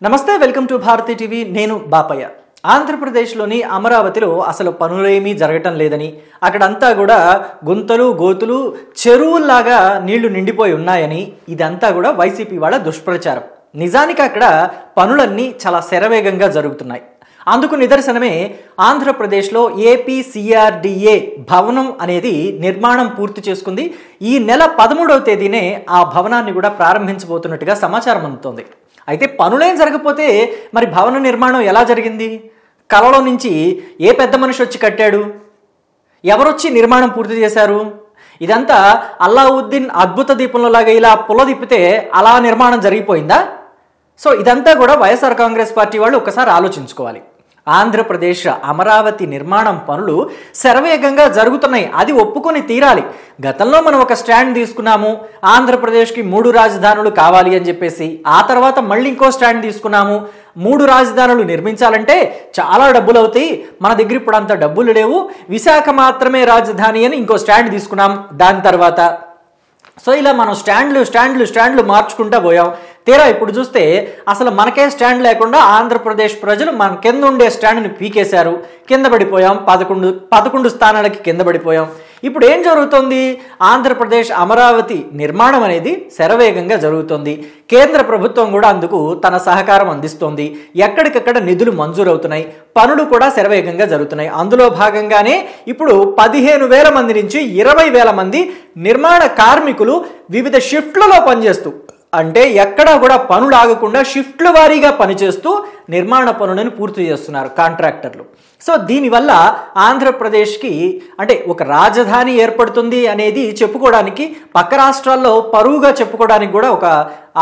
నమస్తే, welcome to Bharati TV. నేను బాపయ్య. ఆంధ్రప్రదేశ్లోని అమరావతిలో అసలు పనులేమీ జరగటం లేదని, అక్కడంతా కూడా గుంతలు గోతులు చెరువుల్లాగా నీళ్లు నిండిపోయి ఉన్నాయని, ఇదంతా కూడా వైసీపీ వాళ్ళ దుష్ప్రచారం. నిజానికి అక్కడ పనులన్నీ చాలా శరవేగంగా జరుగుతున్నాయి. అందుకు నిదర్శనమే ఆంధ్రప్రదేశ్లో ఏపీసీఆర్డీఏ భవనం అనేది నిర్మాణం పూర్తి చేసుకుంది. ఈ నెల 13వ తేదీనే ఆ భవనాన్ని కూడా ప్రారంభించబోతున్నట్టుగా సమాచారం అందుతోంది. అయితే పనులేం జరగకపోతే మరి భవన నిర్మాణం ఎలా జరిగింది? కలలో నుంచి ఏ పెద్ద మనిషి వచ్చి కట్టాడు? ఎవరొచ్చి నిర్మాణం పూర్తి చేశారు? ఇదంతా అల్లావుద్దీన్ అద్భుత దీపంలో లాగా ఇలా పుల్ల తిప్పితే అలా నిర్మాణం జరిగిపోయిందా? సో ఇదంతా కూడా వైఎస్ఆర్ కాంగ్రెస్ పార్టీ వాళ్ళు ఒకసారి ఆలోచించుకోవాలి. ఆంధ్రప్రదేశ్ అమరావతి నిర్మాణం పనులు శరవేగంగా జరుగుతున్నాయి, అది ఒప్పుకొని తీరాలి. గతంలో మనం ఒక స్టాండ్ తీసుకున్నాము, ఆంధ్రప్రదేశ్కి 3 రాజధానులు కావాలి అని చెప్పేసి. ఆ తర్వాత మళ్ళీ ఇంకో స్టాండ్ తీసుకున్నాము, 3 రాజధానులు నిర్మించాలంటే చాలా డబ్బులు అవుతాయి, మన దగ్గర ఇప్పుడు అంత డబ్బులు లేవు, విశాఖ మాత్రమే రాజధాని అని ఇంకో స్టాండ్ తీసుకున్నాం. దాని తర్వాత సో ఇలా మనం స్టాండ్లు మార్చుకుంటూ పోయాం. తీరా ఇప్పుడు చూస్తే అసలు మనకే స్టాండ్ లేకుండా ఆంధ్రప్రదేశ్ ప్రజలు మన కింద ఉండే స్టాండ్ని పీకేశారు. కింద పడిపోయాం, 11 స్థానాలకి కింద పడిపోయాం. ఇప్పుడు ఏం జరుగుతుంది? ఆంధ్రప్రదేశ్ అమరావతి నిర్మాణం అనేది శరవేగంగా జరుగుతుంది. కేంద్ర ప్రభుత్వం కూడా అందుకు తన సహకారం అందిస్తోంది. ఎక్కడికక్కడ నిధులు మంజూరవుతున్నాయి, పనులు కూడా శరవేగంగా జరుగుతున్నాయి. అందులో భాగంగానే ఇప్పుడు 15,000 మంది నుంచి 20,000 మంది నిర్మాణ కార్మికులు వివిధ షిఫ్ట్లలో పనిచేస్తూ, అంటే ఎక్కడా కూడా పనులు ఆగకుండా షిఫ్ట్ల వారీగా పనిచేస్తూ నిర్మాణ పనులను పూర్తి చేస్తున్నారు కాంట్రాక్టర్లు. సో దీనివల్ల ఆంధ్రప్రదేశ్కి అంటే ఒక రాజధాని ఏర్పడుతుంది అనేది చెప్పుకోవడానికి, పక్క రాష్ట్రాల్లో పరువుగా చెప్పుకోవడానికి కూడా ఒక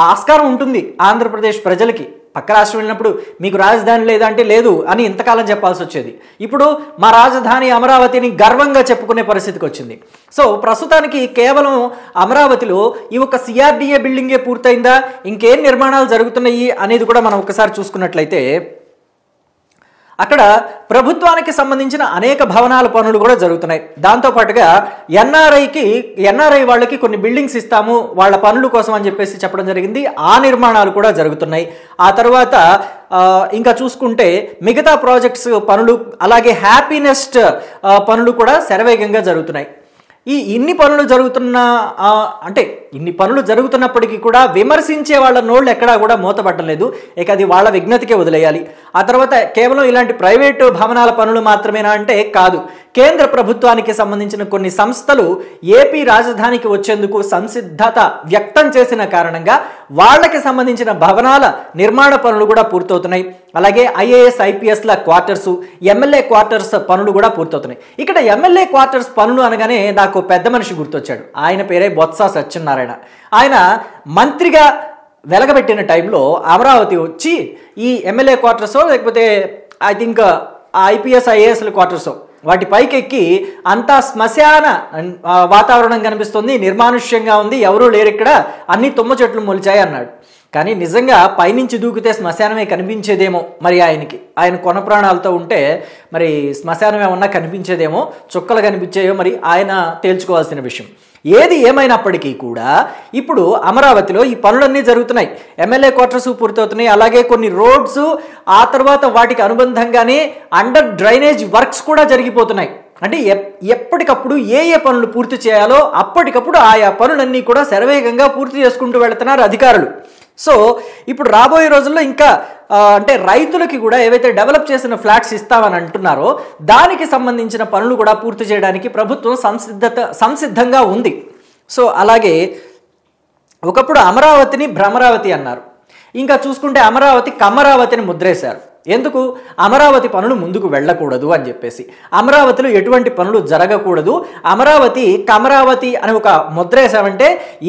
ఆస్కారం ఉంటుంది ఆంధ్రప్రదేశ్ ప్రజలకి. పక్క రాష్ట్రం వెళ్ళినప్పుడు మీకు రాజధాని లేదంటే లేదు అని ఇంతకాలం చెప్పాల్సి వచ్చేది. ఇప్పుడు మా రాజధాని అమరావతిని గర్వంగా చెప్పుకునే పరిస్థితికి వచ్చింది. సో ప్రస్తుతానికి కేవలం అమరావతిలో ఈ ఒక సిఆర్డీఏ బిల్డింగే పూర్తయిందా, ఇంకేం నిర్మాణాలు జరుగుతున్నాయి అనేది కూడా మనం ఒకసారి చూసుకున్నట్లయితే అక్కడ ప్రభుత్వానికి సంబంధించిన అనేక భవనాల పనులు కూడా జరుగుతున్నాయి. దాంతోపాటుగా ఎన్ఆర్ఐ వాళ్ళకి కొన్ని బిల్డింగ్స్ ఇస్తాము వాళ్ళ పనుల కోసం అని చెప్పేసి చెప్పడం జరిగింది. ఆ నిర్మాణాలు కూడా జరుగుతున్నాయి. ఆ తర్వాత ఇంకా చూసుకుంటే మిగతా ప్రాజెక్ట్స్ పనులు, అలాగే హ్యాపీనెస్ట్ పనులు కూడా శరవేగంగా జరుగుతున్నాయి. ఇన్ని పనులు జరుగుతున్నప్పటికీ కూడా విమర్శించే వాళ్ళ నోళ్ళు ఎక్కడా కూడా మూతపట్టలేదు. ఇక అది వాళ్ళ విజ్ఞతకే వదిలేయాలి. ఆ తర్వాత కేవలం ఇలాంటి ప్రైవేటు భవనాల పనులు మాత్రమేనా అంటే కాదు. కేంద్ర ప్రభుత్వానికి సంబంధించిన కొన్ని సంస్థలు ఏపీ రాజధానికి వచ్చేందుకు సంసిద్ధత వ్యక్తం చేసిన కారణంగా వాళ్ళకి సంబంధించిన భవనాల నిర్మాణ పనులు కూడా పూర్తవుతున్నాయి. అలాగే ఐఏఎస్ ఐపీఎస్ల క్వార్టర్స్, ఎమ్మెల్యే క్వార్టర్స్ పనులు కూడా పూర్తవుతున్నాయి. ఇక్కడ ఎమ్మెల్యే క్వార్టర్స్ పనులు అనగానే నాకు పెద్ద మనిషి గుర్తొచ్చాడు. ఆయన పేరే బొత్స సత్యనారాయణ. ఆయన మంత్రిగా వెలగబెట్టిన టైంలో అమరావతి వచ్చి ఈ ఎమ్మెల్యే క్వార్టర్సో లేకపోతే ఐ థింక్ ఐపీఎస్ ఐఏఎస్ల క్వార్టర్సో వాటి పైకి ఎక్కి అంతా శ్మశాన వాతావరణం కనిపిస్తుంది, నిర్మానుష్యంగా ఉంది, ఎవరూ లేరు ఇక్కడ, అన్ని తుమ్మ చెట్లు మొలిచాయి అన్నాడు. కానీ నిజంగా పైనుంచి దూకితే శ్మశానమే కనిపించేదేమో. మరి ఆయన కొన ప్రాణాలతో ఉంటే మరి శ్మశానం ఏమన్నా కనిపించేదేమో, చుక్కలు కనిపించేయో మరి ఆయన తేల్చుకోవాల్సిన విషయం. ఏది ఏమైనప్పటికీ కూడా ఇప్పుడు అమరావతిలో ఈ పనులన్నీ జరుగుతున్నాయి. ఎమ్మెల్యే క్వార్టర్స్ పూర్తవుతున్నాయి. అలాగే కొన్ని రోడ్స్, ఆ తర్వాత వాటికి అనుబంధంగానే అండర్ డ్రైనేజ్ వర్క్స్ కూడా జరిగిపోతున్నాయి. అంటే ఎప్పటికప్పుడు ఏ పనులు పూర్తి చేయాలో అప్పటికప్పుడు ఆయా పనులన్నీ కూడా శరవేగంగా పూర్తి చేసుకుంటూ వెళుతున్నారు అధికారులు. సో ఇప్పుడు రాబోయే రోజుల్లో ఇంకా అంటే రైతులకి కూడా ఏవైతే డెవలప్ చేసిన ఫ్లాట్స్ ఇస్తామని అంటున్నారో దానికి సంబంధించిన పనులు కూడా పూర్తి చేయడానికి ప్రభుత్వం సంసిద్ధంగా ఉంది. సో అలాగే ఒకప్పుడు అమరావతిని భ్రమరావతి అన్నారు. ఇంకా చూసుకుంటే అమరావతి కమరావతిని ముద్రేశారు. ఎందుకు? అమరావతి పనులు ముందుకు వెళ్ళకూడదు అని చెప్పేసి, అమరావతిలో ఎటువంటి పనులు జరగకూడదు, అమరావతి కమరావతి అని ఒక ముద్రేసామంటే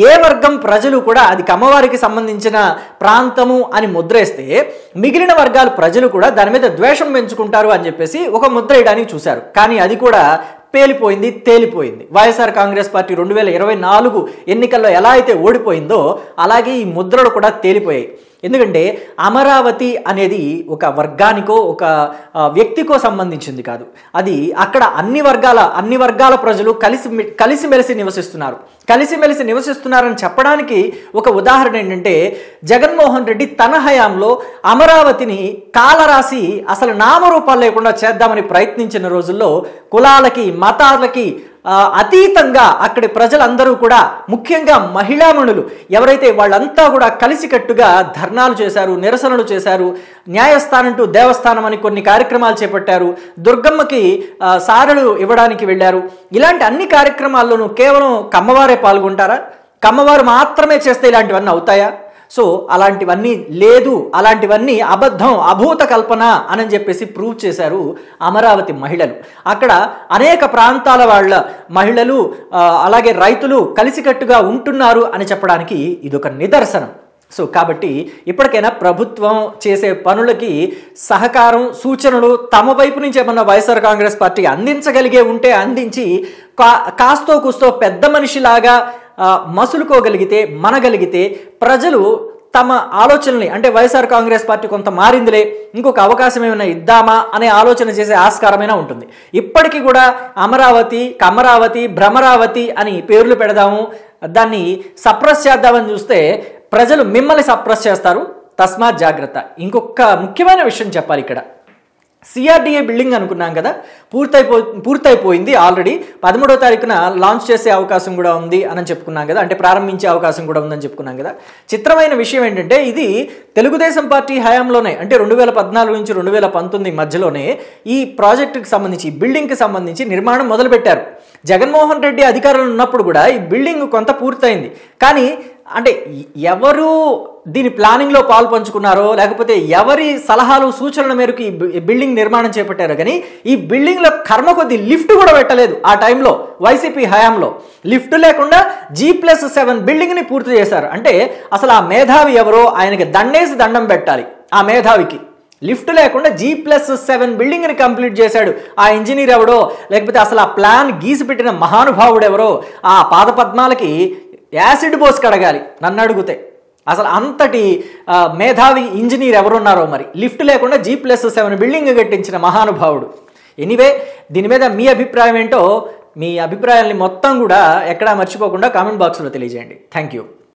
ఏ వర్గం ప్రజలు కూడా అది కమ్మవారికి సంబంధించిన ప్రాంతము అని ముద్రేస్తే మిగిలిన వర్గాల ప్రజలు కూడా దాని మీద ద్వేషం పెంచుకుంటారు అని చెప్పేసి ఒక ముద్ర వేయడానికి చూశారు. కానీ అది కూడా తేలిపోయింది. వైఎస్ఆర్ కాంగ్రెస్ పార్టీ 2024 ఎన్నికల్లో ఎలా అయితే ఓడిపోయిందో అలాగే ఈ ముద్రలు కూడా తేలిపోయాయి. ఎందుకంటే అమరావతి అనేది ఒక వర్గానికో ఒక వ్యక్తికో సంబంధించింది కాదు. అది అక్కడ అన్ని వర్గాల ప్రజలు కలిసిమెలిసి నివసిస్తున్నారని చెప్పడానికి ఒక ఉదాహరణ ఏంటంటే, జగన్మోహన్ రెడ్డి తన హయాంలో అమరావతిని కాలరాసి అసలు నామరూపాలు లేకుండా చేద్దామని ప్రయత్నించిన రోజుల్లో కులాలకి మతాలకి అతీతంగా అక్కడి ప్రజలందరూ కూడా, ముఖ్యంగా మహిళామణులు ఎవరైతే వాళ్ళంతా కూడా కలిసికట్టుగా ధర్నాలు చేశారు, నిరసనలు చేశారు, న్యాయస్థానం టు దేవస్థానం అని కొన్ని కార్యక్రమాలు చేపట్టారు, దుర్గమ్మకి సారలు ఇవ్వడానికి వెళ్ళారు. ఇలాంటి అన్ని కార్యక్రమాల్లోనూ కేవలం కమ్మవారే పాల్గొంటారా? కమ్మవారు మాత్రమే చేస్తే ఇలాంటివన్నీ అవుతాయా? సో అలాంటివన్నీ లేదు, అలాంటివన్నీ అబద్ధం, అభూత కల్పన అని చెప్పేసి ప్రూవ్ చేశారు అమరావతి మహిళలు. అక్కడ అనేక ప్రాంతాల వాళ్ళ మహిళలు అలాగే రైతులు కలిసికట్టుగా ఉంటున్నారు అని చెప్పడానికి ఇదొక నిదర్శనం. సో కాబట్టి ఇప్పటికైనా ప్రభుత్వం చేసే పనులకి సహకారం, సూచనలు తమ వైపు నుంచి ఏమన్నా వైఎస్ఆర్ కాంగ్రెస్ పార్టీ అందించగలిగే ఉంటే అందించి కాస్తో కూస్తో పెద్ద మనిషిలాగా మసులుకోగలిగితే, మనగలిగితే ప్రజలు తమ ఆలోచనల్ని, అంటే వైఎస్ఆర్ కాంగ్రెస్ పార్టీ కొంత మారిందిలే, ఇంకొక అవకాశం ఏమైనా ఇద్దామా అనే ఆలోచన చేసే ఆస్కారమైనా ఉంటుంది. ఇప్పటికీ కూడా అమరావతి, కమరావతి, భ్రమరావతి అని పేర్లు పెడదాము, దాన్ని సప్రెస్ చేద్దామని చూస్తే ప్రజలు మిమ్మల్ని సప్రెస్ చేస్తారు. తస్మాత్ జాగ్రత్త. ఇంకొక ముఖ్యమైన విషయం చెప్పాలి ఇక్కడ. సిఆర్డీఏ బిల్డింగ్ అనుకున్నాం కదా, పూర్తయిపోయింది. ఆల్రెడీ 13వ తారీఖున లాంచ్ చేసే అవకాశం కూడా ఉంది అని చెప్పుకున్నాం కదా, అంటే ప్రారంభించే అవకాశం కూడా ఉందని చెప్పుకున్నాం కదా. చిత్రమైన విషయం ఏంటంటే, ఇది తెలుగుదేశం పార్టీ హయాంలోనే, అంటే 2014 నుంచి 2019 మధ్యలోనే ఈ ప్రాజెక్టుకి సంబంధించి, ఈ బిల్డింగ్కి సంబంధించి నిర్మాణం మొదలుపెట్టారు. జగన్మోహన్ రెడ్డి అధికారంలో ఉన్నప్పుడు కూడా ఈ బిల్డింగ్ కొంత పూర్తయింది. కానీ అంటే ఎవరు దీని ప్లానింగ్లో పాలు పంచుకున్నారో, లేకపోతే ఎవరి సలహాలు సూచనల మేరకు ఈ బిల్డింగ్ నిర్మాణం చేపట్టారో కానీ ఈ బిల్డింగ్లో కర్మ కొద్ది లిఫ్ట్ కూడా పెట్టలేదు. ఆ టైంలో వైసీపీ హయాంలో లిఫ్ట్ లేకుండా G+7 బిల్డింగ్ని పూర్తి చేశారు. అంటే అసలు ఆ మేధావి ఎవరో ఆయనకి దండేసి దండం పెట్టాలి. ఆ మేధావికి లిఫ్ట్ లేకుండా G+7 బిల్డింగ్ని కంప్లీట్ చేశాడు ఆ ఇంజనీర్ ఎవడో, లేకపోతే అసలు ఆ ప్లాన్ గీసి పెట్టిన మహానుభావుడు ఎవరో, ఆ పాదపద్మాలకి యాసిడ్ పోసి కడగాలి నన్ను అడిగితే. అసలు అంతటి మేధావి ఇంజనీర్ ఎవరున్నారో మరి. లిఫ్ట్ లేకుండా G+7 బిల్డింగ్ కట్టించిన మహానుభావుడు. ఎనీవే, దీని మీద మీ అభిప్రాయం ఏంటో, మీ అభిప్రాయాల్ని మొత్తం కూడా ఎక్కడా మర్చిపోకుండా కామెంట్ బాక్స్లో తెలియజేయండి. Thank you.